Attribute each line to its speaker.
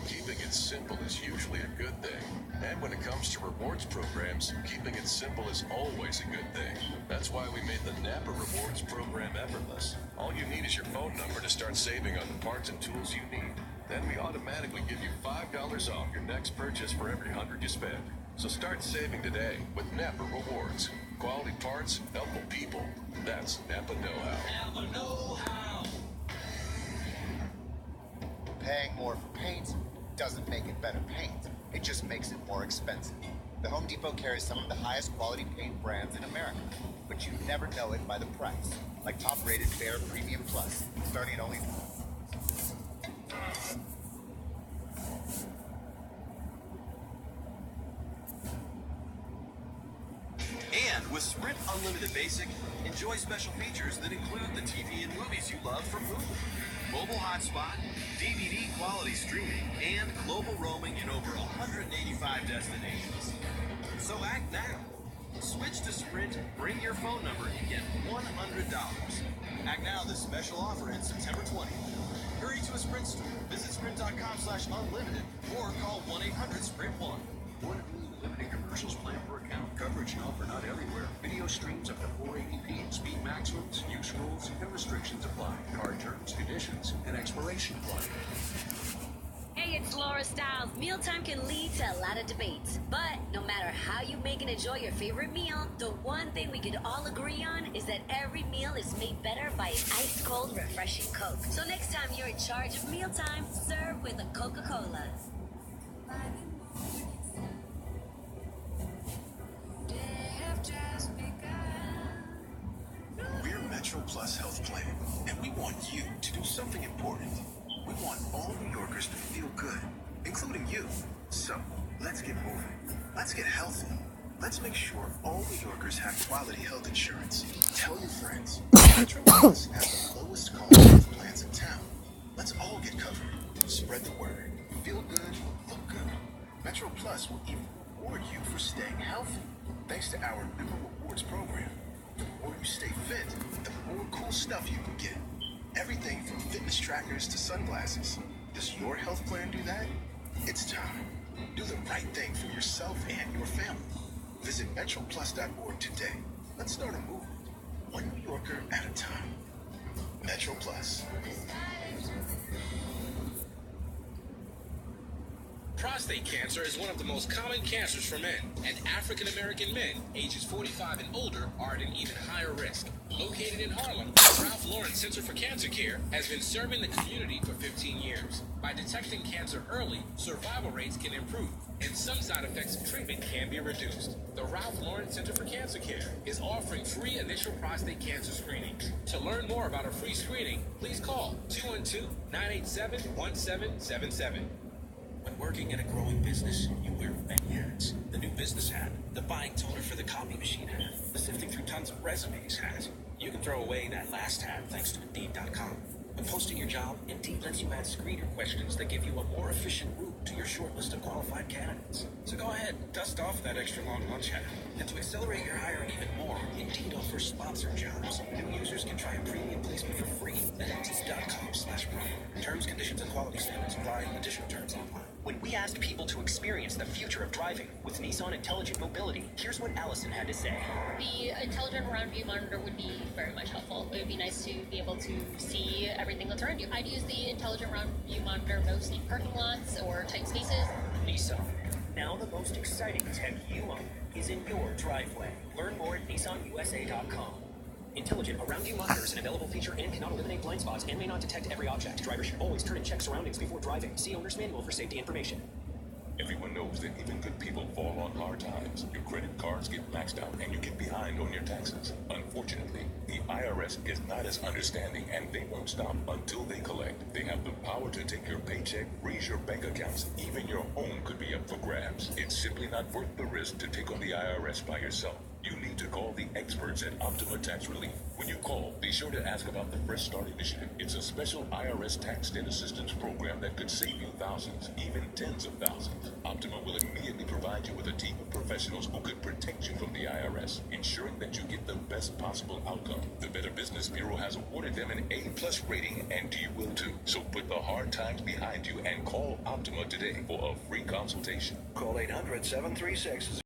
Speaker 1: Keeping it simple is usually a good thing. And when it comes to rewards programs, keeping it simple is always a good thing. That's why we made the Napa Rewards program effortless. All you need is your phone number to start saving on the parts and tools you need. Then we automatically give you $5 off your next purchase for every 100 you spend. So start saving today with Napa Rewards. Quality parts, helpful people. That's Napa Know-How. Napa Know-How.
Speaker 2: Paying more for paint doesn't make it better paint. It just makes it more expensive. The Home Depot carries some of the highest quality paint brands in America, but you never know it by the price. Like top-rated Behr Premium Plus, starting at only...
Speaker 3: And with Sprint Unlimited Basic, enjoy special features that include the TV and movies you love from Hulu, mobile hotspot, DVD quality streaming, and global roaming in over 185 destinations. So act now. Switch to Sprint, bring your phone number, and get $100. Act now this special offer ends September 20th. Hurry to a Sprint store. Visit sprint.com/unlimited or call 1-800-SPRINT1.
Speaker 4: Limited commercials plan per account. Coverage and offer not everywhere. Video streams up to 480p and speed maximums. Use rules and restrictions apply. Card terms, conditions, and expiration apply.
Speaker 5: Hey, it's Laura Stiles. Mealtime can lead to a lot of debates, but no matter how you make and enjoy your favorite meal, the one thing we could all agree on is that every meal is made better by an ice-cold, refreshing Coke. So next time you're in charge of mealtime, serve with a Coca-Cola.
Speaker 1: We're Metro Plus Health Plan, and we want you to do something important. We want all New Yorkers to feel good, including you. So, let's get moving. Let's get healthy. Let's make sure all New Yorkers have quality health insurance. Tell your friends. Metro Plus has the lowest cost health plans in town. Let's all get covered. Spread the word. Feel good, look good. Metro Plus will even reward you for staying healthy. Thanks to our Member Rewards program. The more you stay fit, the more cool stuff you can get. Everything from fitness trackers to sunglasses. Does your health plan do that? It's time. Do the right thing for yourself and your family. Visit MetroPlus.org today. Let's start a movement. One New Yorker at a time. Metro Plus.
Speaker 6: Prostate cancer is one of the most common cancers for men, and African American men ages 45 and older are at an even higher risk. Located in Harlem, the Ralph Lauren Center for Cancer Care has been serving the community for 15 years. By detecting cancer early, survival rates can improve, and some side effects of treatment can be reduced. The Ralph Lauren Center for Cancer Care is offering free initial prostate cancer screening. To learn more about a free screening, please call 212-987-1777.
Speaker 7: When working in a growing business, you wear many hats. The new business hat, the buying toner for the copy machine hat, the sifting through tons of resumes hat. You can throw away that last hat thanks to Indeed.com. When posting your job, Indeed lets you add screener questions that give you a more efficient route to your short list of qualified candidates. So go ahead, dust off that extra long lunch hat. And to accelerate your hiring even more, Indeed offers sponsored jobs. New users can try a premium placement for free at Indeed.com/pro. Terms, conditions, and quality standards apply. Additional terms online.
Speaker 8: When we asked people to experience the future of driving with Nissan Intelligent Mobility, here's what Allison had to say.
Speaker 9: The intelligent round view monitor would be very much helpful. It would be nice to be able to see everything that's around you. I'd use the intelligent round view monitor most in parking lots or tight spaces.
Speaker 8: Nissan Now the most exciting tech you own is in your driveway. Learn more at nissanusa.com. Intelligent around-view monitor is an available feature and cannot eliminate blind spots and may not detect every object. Drivers should always turn and check surroundings before driving. See owner's manual for safety information.
Speaker 10: Everyone knows that even good people fall on hard times. Your credit cards get maxed out and you get behind on your taxes. Unfortunately, the IRS is not as understanding and they won't stop until they collect. They have the power to take your paycheck, raise your bank accounts, even your home could be up for grabs. It's simply not worth the risk to take on the IRS by yourself. You need to call the experts at Optima Tax Relief. When you call, be sure to ask about the Fresh Start Initiative. It's a special IRS tax debt assistance program that could save you thousands, even tens of thousands. Optima will immediately provide you with a team of professionals who could protect you from the IRS, ensuring that you get the best possible outcome. The Better Business Bureau has awarded them an A+ rating, and you will too. So put the hard times behind you and call Optima today for a free consultation.
Speaker 7: Call 800-736